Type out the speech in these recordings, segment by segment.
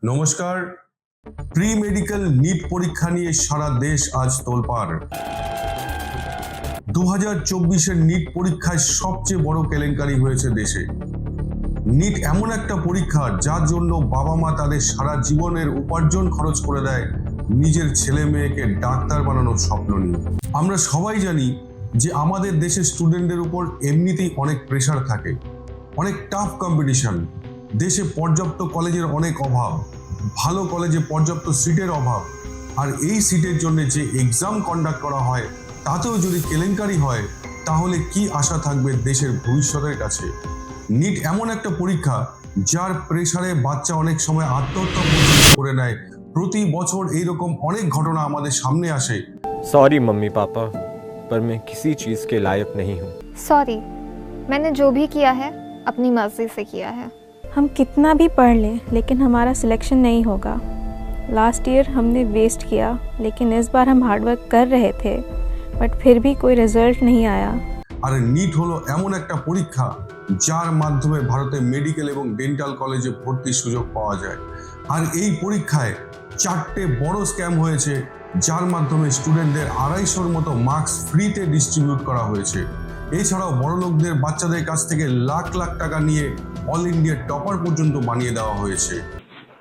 নমস্কার। Pre medical NEET পরীক্ষা নিয়ে সারা দেশ আজ তোলপাড়। 2024-এর নিট পরীক্ষায় সবচেয়ে বড় কেলেঙ্কারি হয়েছে দেশে। নিট এমন একটা পরীক্ষা যার জন্য বাবা মা তাদের সারা জীবনের উপার্জন খরচ করে দেয় নিজের ছেলে মেয়েকে ডাক্তার বানানোর স্বপ্ন নিয়ে। আমরা সবাই জানি যে আমাদের দেশের স্টুডেন্টদের উপর এমনিতেই অনেক প্রেশার থাকে, অনেক টাফ কম্পিটিশন। দেশে পর্যাপ্ত কলেজের অনেক অভাব, ভালো কলেজে পর্যাপ্ত সিটের অভাব, আর এই সিটের জন্য যে এক্সাম কন্ডাক্ট করা হয় তাতেও যদি কেলেঙ্কারি হয় তাহলে কি আশা থাকবে দেশের ভবিষ্যতের কাছে। নিট এমন একটা পরীক্ষা যার প্রেসারে বাচ্চা অনেক সময় আত্মহত্যা পর্যন্ত করে নেয়। প্রতি বছর এইরকম অনেক ঘটনা আমাদের সামনে আসে। सॉरी मम्मी पापा, पर मैं किसी चीज़ के लायक नहीं हूँ। सॉरी, मैंने जो भी किया है अपनी मर्जी से किया है। हम कितना भी पढ़ लें लेकिन हमारा सिलेक्शन नहीं होगा। लास्ट ईयर हमने वेस्ट किया, लेकिन इस बार हम हार्डवर्क कर रहे थे बट फिर भी कोई रिजल्ट नहीं आया। আর নিট হলো এমন একটা পরীক্ষা যার মাধ্যমে ভারতে মেডিকেল এবং ডেন্টাল কলেজে ভর্তির সুযোগ পাওয়া যায়। আর এই পরীক্ষায় 4টে বড় স্ক্যাম হয়েছে, যার মাধ্যমে স্টুডেন্টদের 250-র মতো মার্কস ফ্রিতে ডিস্ট্রিবিউট করা হয়েছে। এছাড়াও বড়লোকদের বাচ্চাদের কাছ থেকে লাখ লাখ টাকা নিয়ে অল ইন্ডিয়া টপার পর্যন্ত বানিয়ে দেওয়া হয়েছে।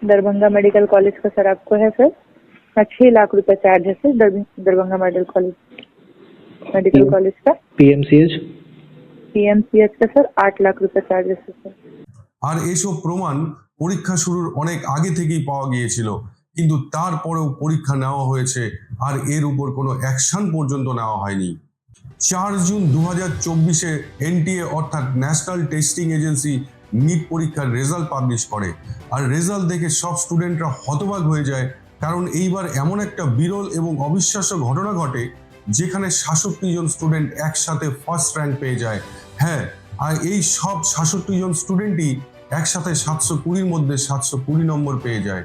दरभंगा मेडिकल कॉलेज का सर आपको है सर 6 लाख रुपए चार्ज है सर। दरभंगा मेडिकल कॉलेज का पीएमसीएच का सर 8 लाख रुपए चार्ज है सर। আর এসব প্রমাণ পরীক্ষা শুরুর অনেক আগে থেকেই পাওয়া গিয়েছিল, কিন্তু তারপরেও পরীক্ষা নেওয়া হয়েছে আর এর উপর কোনো অ্যাকশন পর্যন্ত নেওয়া হয়নি। 4 জুন 2024-এ এনটিএ অর্থাৎ ন্যাশনাল টেস্টিং এজেন্সি নিট পরীক্ষার রেজাল্ট পাবলিশ করে। আর রেজাল্ট দেখে সব স্টুডেন্টরা হতবাক হয়ে যায়, কারণ এইবার এমন একটা বিরল এবং অবিশ্বাস্য ঘটনা ঘটে যেখানে 66 জন স্টুডেন্ট একসাথে ফার্স্ট র্যাঙ্ক পেয়ে যায়। হ্যাঁ, আর এই সব 66 জন স্টুডেন্টই একসাথে 720-র মধ্যে 720 নম্বর পেয়ে যায়,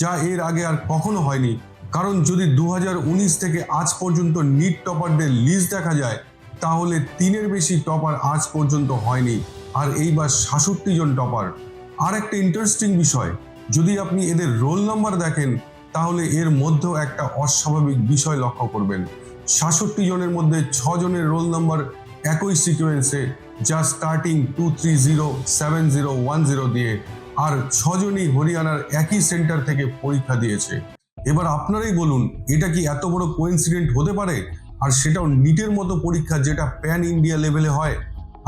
যা এর আগে আর কখনো হয়নি। কারণ যদি 2019 থেকে আজ পর্যন্ত নিট টপারদের লিস্ট দেখা যায় তাহলে 3-এর বেশি টপার আজ পর্যন্ত হয়নি, আর এইবার 66 জন টপার। আর একটা ইন্টারেস্টিং বিষয়, যদি আপনি এদের রোল নাম্বার দেখেন তাহলে এর মধ্যেও একটা অস্বাভাবিক বিষয় লক্ষ্য করবেন। 66 জনের মধ্যে 6 জনের রোল নাম্বার একই সিকোয়েন্সে, যা স্টার্টিং 2307010 দিয়ে, আর 6 জনই হরিয়ানার একই সেন্টার থেকে পরীক্ষা দিয়েছে। এবার আপনারাই বলুন, এটা কি এত বড় কোইন্সিডেন্ট হতে পারে? আর সেটাও নিটের মতো পরীক্ষা যেটা প্যান ইন্ডিয়া লেভেলে হয়।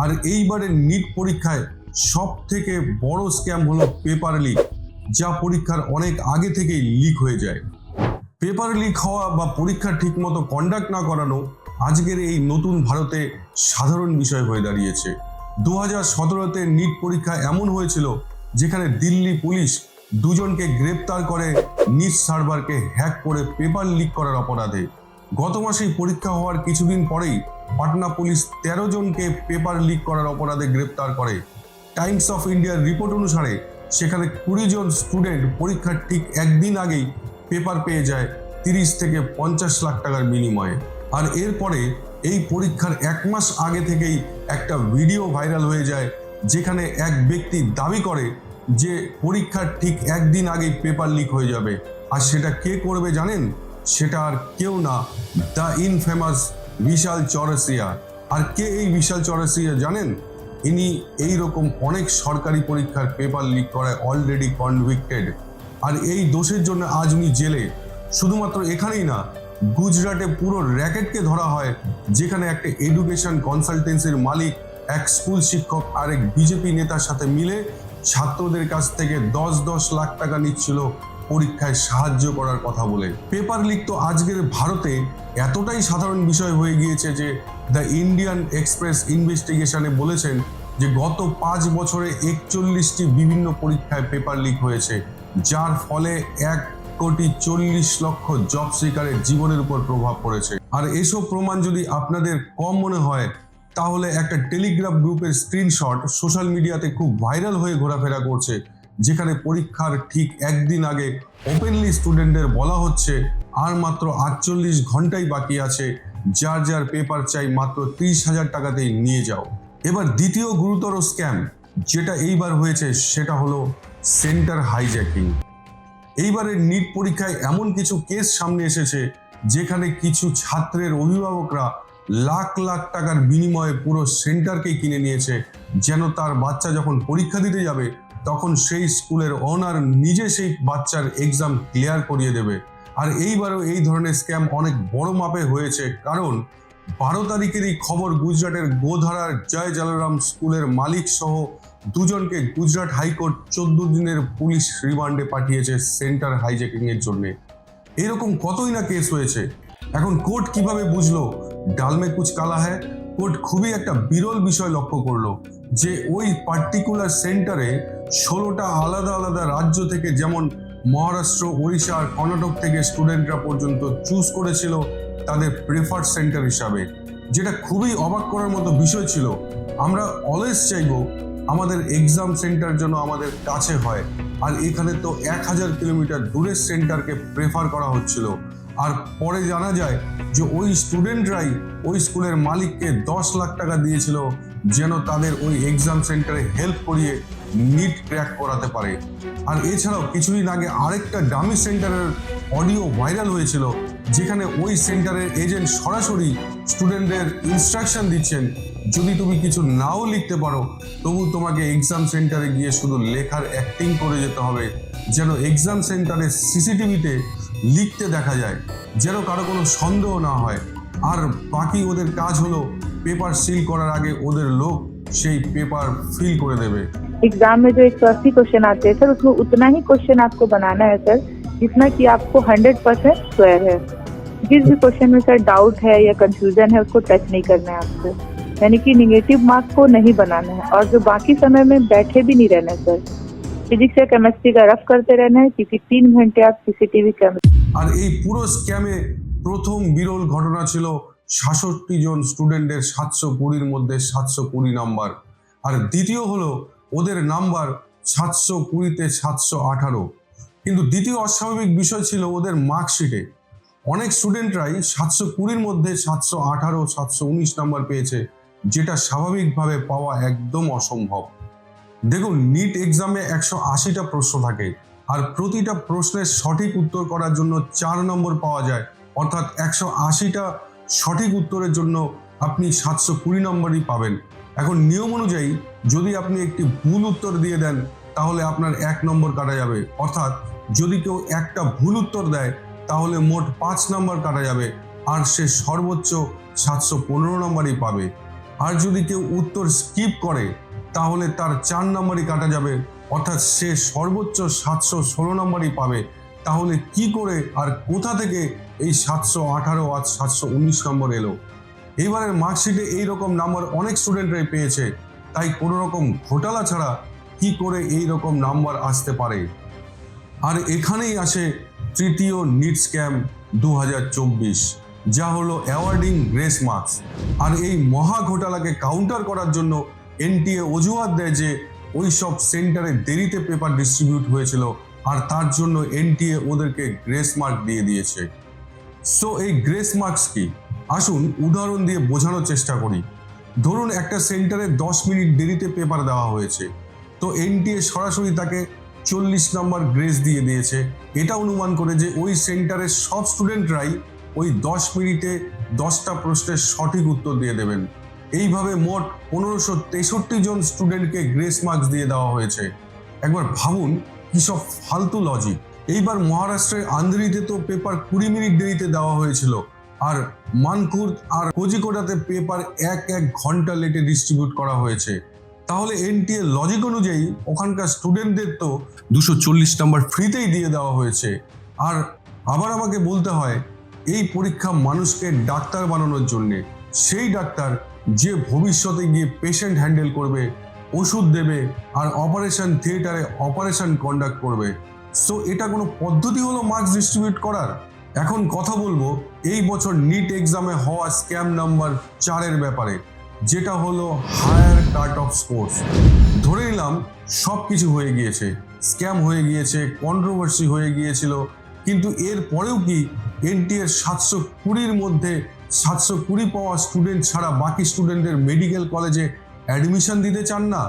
আর এইবারের নিট পরীক্ষায় সব থেকে বড় স্ক্যাম হলো পেপার লিক, যা পরীক্ষার অনেক আগে থেকেই লিক হয়ে যায়। পেপার লিক হওয়া বা পরীক্ষা ঠিকমতো কন্ডাক্ট না করানো আজকের এই নতুন ভারতে সাধারণ বিষয় হয়ে দাঁড়িয়েছে। 2017-তে নিট পরীক্ষা এমন হয়েছিল যেখানে দিল্লি পুলিশ 2 জনকে গ্রেপ্তার করে নিট সার্ভারকে হ্যাক করে পেপার লিক করার অপরাধে। গত মাসেই পরীক্ষা হওয়ার কিছুদিন পরেই পাটনা পুলিশ 13 জনকে পেপার লিক করার অপরাধে গ্রেপ্তার করে। টাইমস অফ ইন্ডিয়ার রিপোর্ট অনুসারে সেখানে 20 জন স্টুডেন্ট পরীক্ষার ঠিক একদিন আগেই পেপার পেয়ে যায় 30 থেকে 50 লাখ টাকার বিনিময়ে। আর এরপরে এই পরীক্ষার 1 মাস আগে থেকেই একটা ভিডিও ভাইরাল হয়ে যায় যেখানে এক ব্যক্তি দাবি করে যে পরীক্ষার ঠিক একদিন আগেই পেপার লিক হয়ে যাবে। আর সেটা কে করবে জানেন? সেটা আর কেউ না, দ্য ইনফেমাস বিশাল চৌরাসিয়া। আর কে এই বিশাল চৌরাসিয়া জানেন? ইনি এইরকম অনেক সরকারি পরীক্ষার পেপার লিক করায় অলরেডি কনভিক্টেড, আর এই দোষের জন্য আজ উনি জেলে। শুধুমাত্র এখানেই না, গুজরাটে পুরো র্যাকেটকে ধরা হয়, যেখানে একটা এডুকেশন কনসালটেন্সির মালিক এক স্কুল শিক্ষক আর এক বিজেপি নেতার সাথে মিলে ছাত্রদের কাছ থেকে 10 লাখ টাকা নিচ্ছিল পরীক্ষায় সাহায্য করার কথা বলে। পেপার লিক তো আজকের ভারতে এতটাই সাধারণ বিষয় হয়ে গিয়েছে যে দ্য ইন্ডিয়ান এক্সপ্রেস ইনভেস্টিগেশনে বলেছেন যে গত 5 বছরে 41টি বিভিন্ন পরীক্ষায় পেপার লিক হয়েছে, যার ফলে 1,40,00,000 জব সিকারের জীবনের উপর প্রভাব পড়েছে। আর এসব প্রমাণ যদি আপনাদের কম মনে হয় তাহলে একটা টেলিগ্রাফ গ্রুপের স্ক্রিনশট সোশ্যাল মিডিয়াতে খুব ভাইরাল হয়ে ঘোরাফেরা করছে, যেখানে পরীক্ষার ঠিক একদিন আগে ওপেনলি স্টুডেন্টদের বলা হচ্ছে আর মাত্র 48 ঘন্টাই বাকি আছে, যার যার পেপার চাই মাত্র 30,000 টাকাতেই নিয়ে যাও। এবার দ্বিতীয় গুরুতর স্ক্যাম যেটা এইবার হয়েছে সেটা হলো সেন্টার হাইজ্যাকিং। এইবারের নিট পরীক্ষায় এমন কিছু কেস সামনে এসেছে যেখানে কিছু ছাত্রের অভিভাবকরা লাখ লাখ টাকার বিনিময়ে পুরো সেন্টারকে কিনে নিয়েছে, যেন তার বাচ্চা যখন পরীক্ষা দিতে যাবে তখন সেই স্কুলের ওনার নিজে সেই বাচ্চার এক্সাম ক্লিয়ার করিয়ে দেবে। আর এইবারও এই ধরনের স্ক্যাম অনেক বড় মাপে হয়েছে, কারণ 12 তারিখেরই খবর গুজরাটের গোধারার জয় জলারাম স্কুলের মালিক সহ দুজনকে গুজরাট হাইকোর্ট 14 দিনের পুলিশ রিমান্ডে পাঠিয়েছে সেন্টার হাইজ্যাকিং এর জন্য। এরকম কতই না কেস হয়েছে। এখন কোর্ট কিভাবে বুঝলো ডাল মে কুছ কালা হ্যায়? কোর্ট খুবই একটা বিরল বিষয় লক্ষ্য করলো যে ওই পার্টিকুলার সেন্টারে 16টা আলাদা আলাদা রাজ্য থেকে, যেমন মহারাষ্ট্র, ওড়িশা আর কর্ণাটক থেকে স্টুডেন্টরা পর্যন্ত চুজ করেছিল তাদের প্রেফার্ড সেন্টার হিসাবে, যেটা খুবই অবাক করার মতো বিষয় ছিল। আমরা অলওয়েজ চাইবো আমাদের এক্সাম সেন্টার যেন আমাদের কাছে হয়, আর এখানে তো 1000 কিলোমিটার দূরের সেন্টারকে প্রেফার করা হচ্ছিল। আর পরে জানা যায় যে ওই স্টুডেন্টরাই ওই স্কুলের মালিককে 10 লাখ টাকা দিয়েছিল যেন তাদের ওই এক্সাম সেন্টারে হেল্প করিয়ে নিট ক্র্যাক করাতে পারে। আর এছাড়াও কিছুদিন আগে আরেকটা ডামি সেন্টারের অডিও ভাইরাল হয়েছিল, যেখানে ওই সেন্টারের এজেন্ট সরাসরি স্টুডেন্টদের ইনস্ট্রাকশন দিচ্ছেন, যদি তুমি কিছু নাও লিখতে পারো তবু তোমাকে এক্সাম সেন্টারে গিয়ে শুধু লেখার অ্যাক্টিং করে যেতে হবে, যেন এক্সাম সেন্টারে সিসিটিভিতে লিখতে দেখা যায়, যেন কারো কোনো সন্দেহ না হয়। আর বাকি ওদের কাজ হলো পেপার সিল করার আগে ওদের লোক সেই पेपर फिल করে দেবে। एग्जाम में जो 180 क्वेश्चन आते हैं सर, उसमें उतना ही क्वेश्चन आपको बनाना है सर जितना कि आपको 100% श्योर है। जिस भी क्वेश्चन में सर डाउट है या कंफ्यूजन है उसको टच नहीं करना है आपको, यानी कि निगेटिव मार्क को नहीं बनाना है। और जो बाकी समय में बैठे भी नहीं रहना है सर, फिजिक्स या केमिस्ट्री का रफ करते रहना है, क्योंकि 3 घंटे आप सीसीटीवी कैमरा। আর এই পুরো স্ক্যামে প্রথম বিরল ঘটনা ছিল 66 জন স্টুডেন্টের 720-র মধ্যে 720 নাম্বার, আর দ্বিতীয় হলো ওদের নাম্বার 720-তে 718। কিন্তু দ্বিতীয় অস্বাভাবিক বিষয় ছিল ওদের মার্কশিটে অনেক স্টুডেন্টরাই 720-র মধ্যে 718, 719 নাম্বার পেয়েছে, যেটা স্বাভাবিকভাবে পাওয়া একদম অসম্ভব। দেখুন, নিট এক্সামে 180টা প্রশ্ন থাকে, আর প্রতিটা প্রশ্নের সঠিক উত্তর করার জন্য 4 নম্বর পাওয়া যায়, অর্থাৎ 180টা সঠিক উত্তরের জন্য আপনি 720 নম্বরই পাবেন। এখন নিয়ম অনুযায়ী যদি আপনি একটি ভুল উত্তর দিয়ে দেন তাহলে আপনার 1 নম্বর কাটা যাবে, অর্থাৎ যদি কেউ একটা ভুল উত্তর দেয় তাহলে মোট 5 নম্বর কাটা যাবে, আর সে সর্বোচ্চ 715 নম্বরই পাবে। আর যদি কেউ উত্তর স্কিপ করে তাহলে তার 4 নম্বরই কাটা যাবে, অর্থাৎ সে সর্বোচ্চ 716 নম্বরই পাবে। তাহলে কি করে আর কোথা থেকে এই 718 আর 719 নম্বর এলো? এইবারের মার্কশিটে এইরকম নাম্বার অনেক স্টুডেন্টরাই পেয়েছে, তাই কোনো রকম ঘোটালা ছাড়া কি করে এই রকম নাম্বার আসতে পারে? আর এখানেই আসে তৃতীয় নিট স্ক্যাম 2024, যা হলো অ্যাওয়ার্ডিং গ্রেস মার্কস। আর এই মহা ঘোটালাকে কাউন্টার করার জন্য এনটিএ অজুহাত দেয় যে ওই সব সেন্টারে দেরিতে পেপার ডিস্ট্রিবিউট হয়েছিল, আর তার জন্য এনটিএ ওদেরকে গ্রেস মার্ক দিয়ে দিয়েছে। সো এই গ্রেস মার্কস কি? আসুন উদাহরণ দিয়ে বোঝানোর চেষ্টা করি। ধরুন একটা সেন্টারে 10 মিনিট দেরিতে পেপার দেওয়া হয়েছে, তো এনটিএ সরাসরি তাকে 40 নম্বর গ্রেস দিয়ে দিয়েছে, এটা অনুমান করে যে ওই সেন্টারের সব স্টুডেন্টরাই ওই 10 মিনিটে 10টা প্রশ্নের সঠিক উত্তর দিয়ে দেবেন। এইভাবে মোট 1563 জন স্টুডেন্টকে গ্রেস মার্কস দিয়ে দেওয়া হয়েছে। একবার ভাবুন কি সব ফালতু লজিক। এইবার মহারাষ্ট্রের আন্ধ্রিতে তো পেপার 20 মিনিট দেরিতে দেওয়া হয়েছিল, আর মানকুর আর কোজিকোডাতে পেপার 1 ঘন্টা লেটে ডিস্ট্রিবিউট করা হয়েছে। তাহলে এনটিএ লজিক অনুযায়ী ওখানকার স্টুডেন্টদের তো 240 নম্বর ফ্রিতেই দিয়ে দেওয়া হয়েছে। আর আবার আমাকে বলতে হয় এই পরীক্ষা মানুষকে ডাক্তার বানানোর জন্যে, সেই ডাক্তার যে ভবিষ্যতে গিয়ে পেশেন্ট হ্যান্ডেল করবে, ওষুধ দেবে আর অপারেশন থিয়েটারে অপারেশন কন্ডাক্ট করবে। সো এটা কোনো পদ্ধতি হলো মার্কস ডিস্ট্রিবিউট করার? এখন কথা বলবো এই বছর নিট এক্সামে হওয়া স্ক্যাম নাম্বার 4-এর ব্যাপারে, যেটা হলো হায়ার কাট অফ স্কোর্স। ধরে নিলাম সব কিছু হয়ে গিয়েছে, স্ক্যাম হয়ে গিয়েছে, কন্ট্রোভার্সি হয়ে গিয়েছিল, কিন্তু এর পরেও কি এনটিএর 720-র মধ্যে 720 পাওয়া স্টুডেন্ট ছাড়া বাকি স্টুডেন্টদের মেডিকেল কলেজে অ্যাডমিশন দিতে চান না?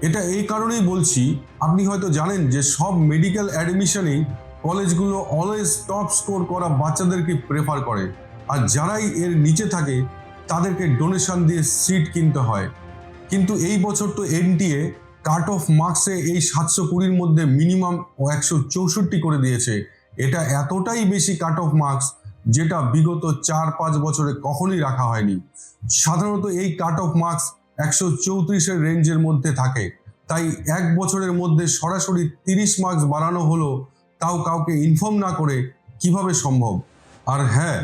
এটা এই কারণেই বলছি, আপনি হয়তো জানেন যে সব মেডিকেল অ্যাডমিশনেই কলেজগুলো অলওয়েজ টপ স্কোর করা বাচ্চাদেরকে প্রেফার করে, আর যারাই এর নিচে থাকে তাদেরকে ডোনেশন দিয়ে সিট কিনতে হয়। কিন্তু এই বছর তো এনটিএ কাট অফ মার্কসে এই 720-র মধ্যে মিনিমাম 164 করে দিয়েছে। এটা এতটাই বেশি কাট অফ মার্কস যেটা বিগত 4-5 বছরে কখনোই রাখা হয়নি। সাধারণত এই কাট অফ মার্কস 134-এর রেঞ্জের মধ্যে থাকে, তাই এক বছরের মধ্যে সরাসরি 30 মার্কস বাড়ানো হলো, তাও কাউকে ইনফর্ম না করে কিভাবে সম্ভব? আর হ্যাঁ,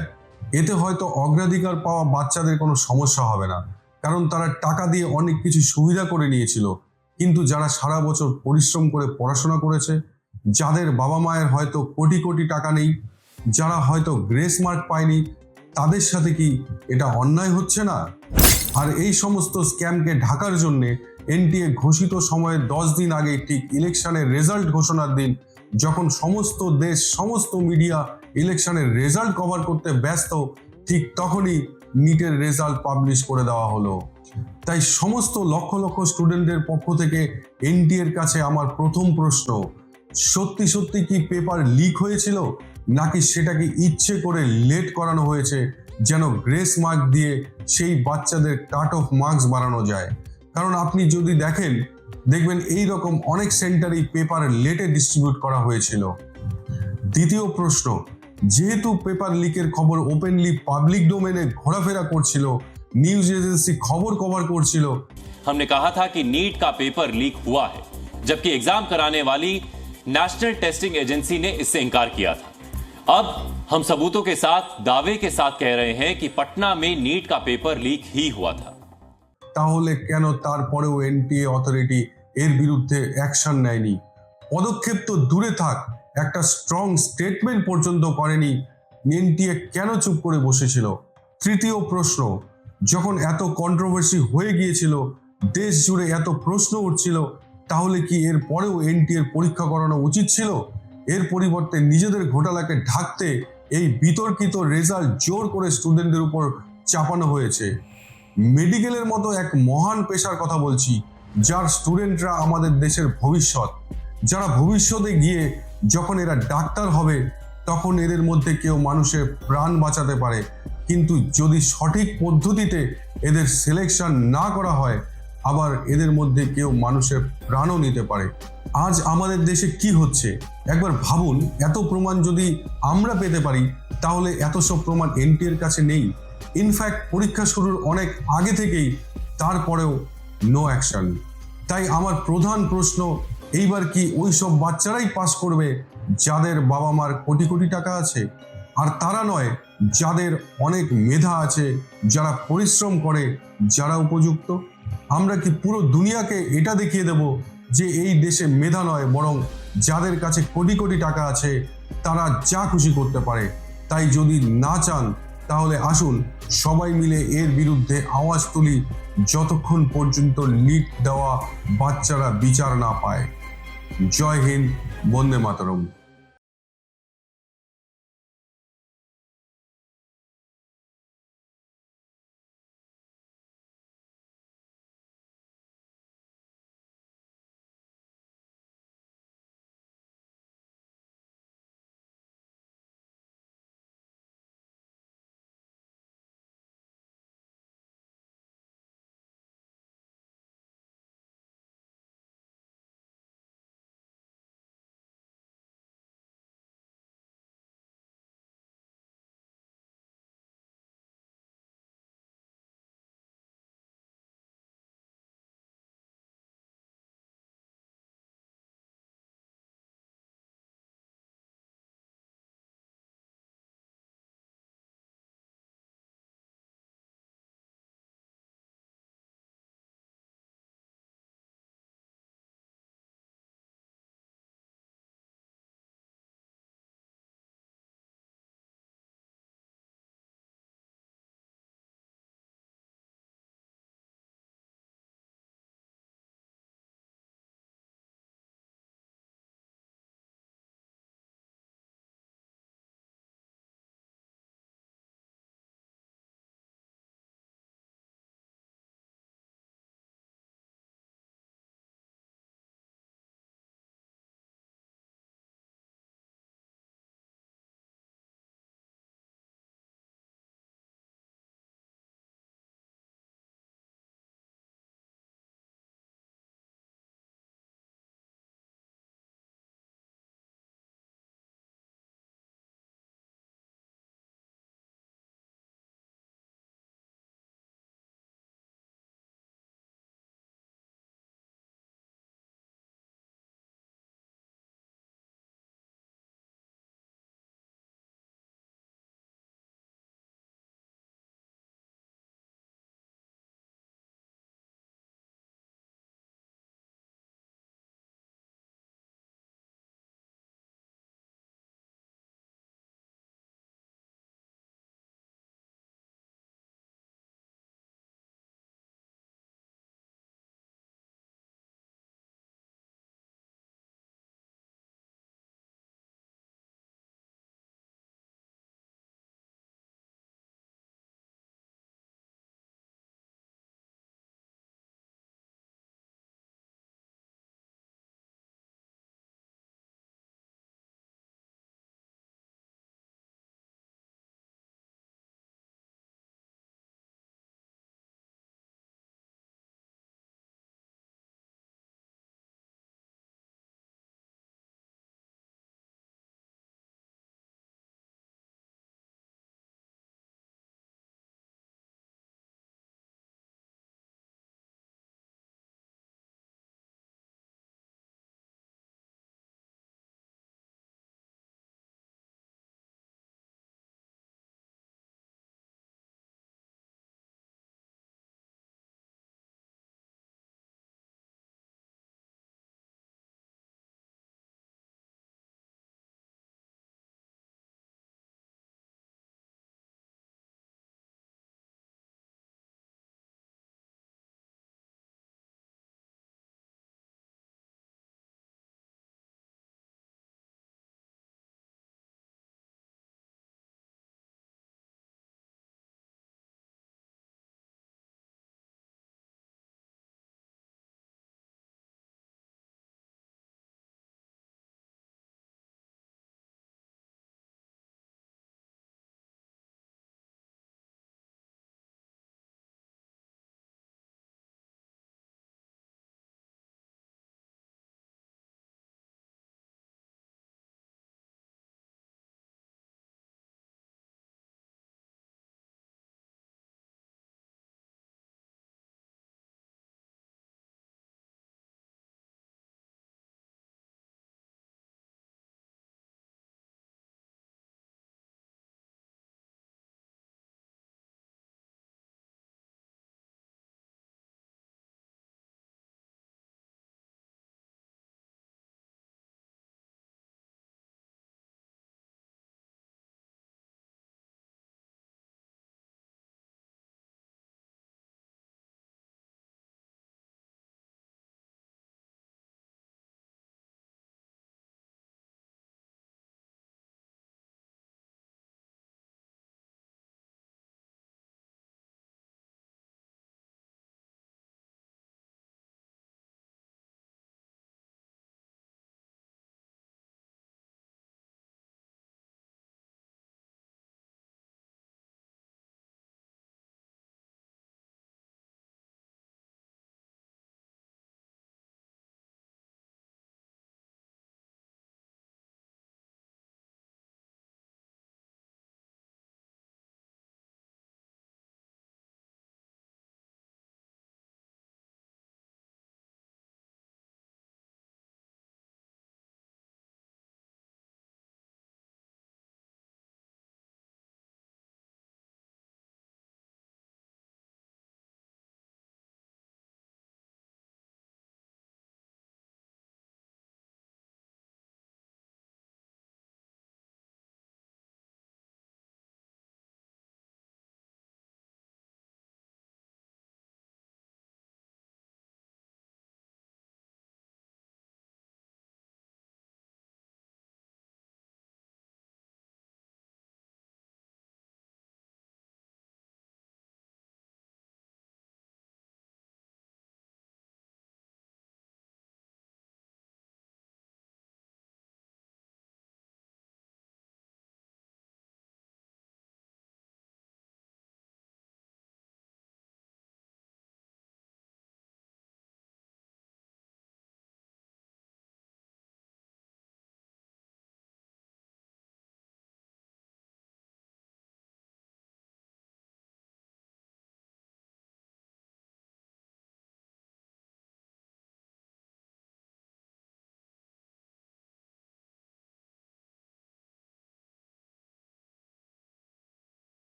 এতে হয়তো অগ্রাধিকার পাওয়া বাচ্চাদের কোনো সমস্যা হবে না, কারণ তারা টাকা দিয়ে অনেক কিছু সুবিধা করে নিয়েছিল। কিন্তু যারা সারা বছর পরিশ্রম করে পড়াশোনা করেছে, যাদের বাবা মায়ের হয়তো কোটি কোটি টাকা নেই, যারা হয়তো গ্রেস মার্ক পায়নি, তাদের সাথে কি এটা অন্যায় হচ্ছে না? আর এই সমস্ত স্ক্যামকে ঢাকার জন্যে এনটিএ ঘোষিত সময়ের 10 দিন আগে, ঠিক ইলেকশনের রেজাল্ট ঘোষণার দিন, যখন সমস্ত দেশ, সমস্ত মিডিয়া ইলেকশনের রেজাল্ট কভার করতে ব্যস্ত, ঠিক তখনই নিটের রেজাল্ট পাবলিশ করে দেওয়া হলো। তাই সমস্ত লক্ষ লক্ষ স্টুডেন্টদের পক্ষ থেকে এনটিএর কাছে আমার প্রথম প্রশ্ন, সত্যি সত্যি কি পেপার লিক হয়েছিল, নাকি সেটাকে ইচ্ছে করে লেট করানো হয়েছে যেন গ্রেস মার্ক দিয়ে সেই বাচ্চাদের কাট অফ মার্কস বাড়ানো যায়? কারণ আপনি যদি দেখবেন এই রকম অনেক সেন্টারেই পেপার লেটে ডিস্ট্রিবিউট করা হয়েছিল। দ্বিতীয় প্রশ্ন, যেহেতু পেপার লিকের খবর ওপেনলি পাবলিক ডোমেনে ঘোরাফেরা করছিল, নিউজ এজেন্সি খবর কভার করছিল, हमने कहा था कि नीट का पेपर लीक हुआ है, जबकि एग्जाम कराने वाली नेशनल टेस्टिंग एजेंसी ने इससे इनकार किया था। अब हम सबूतों के साथ, दावे के साथ कह रहे हैं कि पटना में नीट का पेपर लीक ही हुआ था। তাহলে কেন তারপরেও এনটিএ অথরিটি এর বিরুদ্ধে অ্যাকশন নেয়নি? পদক্ষেপ তো দূরে থাক, একটা স্ট্রং স্টেটমেন্ট পর্যন্ত করেনি। এনটিএ কেন চুপ করে বসেছিল? তৃতীয় প্রশ্ন, যখন এত কন্ট্রোভার্সি হয়ে গিয়েছিল, দেশ জুড়ে এত প্রশ্ন উঠছিল, তাহলে কি এর পরেও এনটিএর পরীক্ষা করানো উচিত ছিল? এর পরিবর্তে নিজেদের ঘোটালাকে ঢাকতে এই বিতর্কিত রেজাল্ট জোর করে স্টুডেন্টদের উপর চাপানো হয়েছে। মেডিকেলের মতো এক মহান পেশার কথা বলছি, যার স্টুডেন্টরা আমাদের দেশের ভবিষ্যৎ, যারা ভবিষ্যতে গিয়ে যখন এরা ডাক্তার হবে, তখন এদের মধ্যে কেউ মানুষের প্রাণ বাঁচাতে পারে। কিন্তু যদি সঠিক পদ্ধতিতে এদের সিলেকশন না করা হয়, আবার এদের মধ্যে কেউ মানুষের প্রাণও নিতে পারে। আজ আমাদের দেশে কি হচ্ছে একবার ভাবুন। এত প্রমাণ যদি আমরা পেতে পারি, তাহলে এত সব প্রমাণ এনটিএর কাছে নেই। ইনফ্যাক্ট পরীক্ষা শুরুর অনেক আগে থেকেই, তারপরেও নো অ্যাকশন। তাই আমার প্রধান প্রশ্ন, এইবার কি ওই সব বাচ্চারাই পাস করবে যাদের বাবা মার কোটি কোটি টাকা আছে? আর তারা নয়, যাদের অনেক মেধা আছে, যারা পরিশ্রম করে, যারা উপযুক্ত? আমরা কি পুরো দুনিয়াকে এটা দেখিয়ে দেব যে এই দেশে মেধা নয়, বরং যাদের কাছে কোটি কোটি টাকা আছে তারা যা খুশি করতে পারে? তাই যদি না চান, তাহলে আসুন সবাই মিলে এর বিরুদ্ধে আওয়াজ তুলি, যতক্ষণ পর্যন্ত নিট দেওয়া বাচ্চারা বিচার না পায়। জয় হিন্দ, বন্দে মাতরম।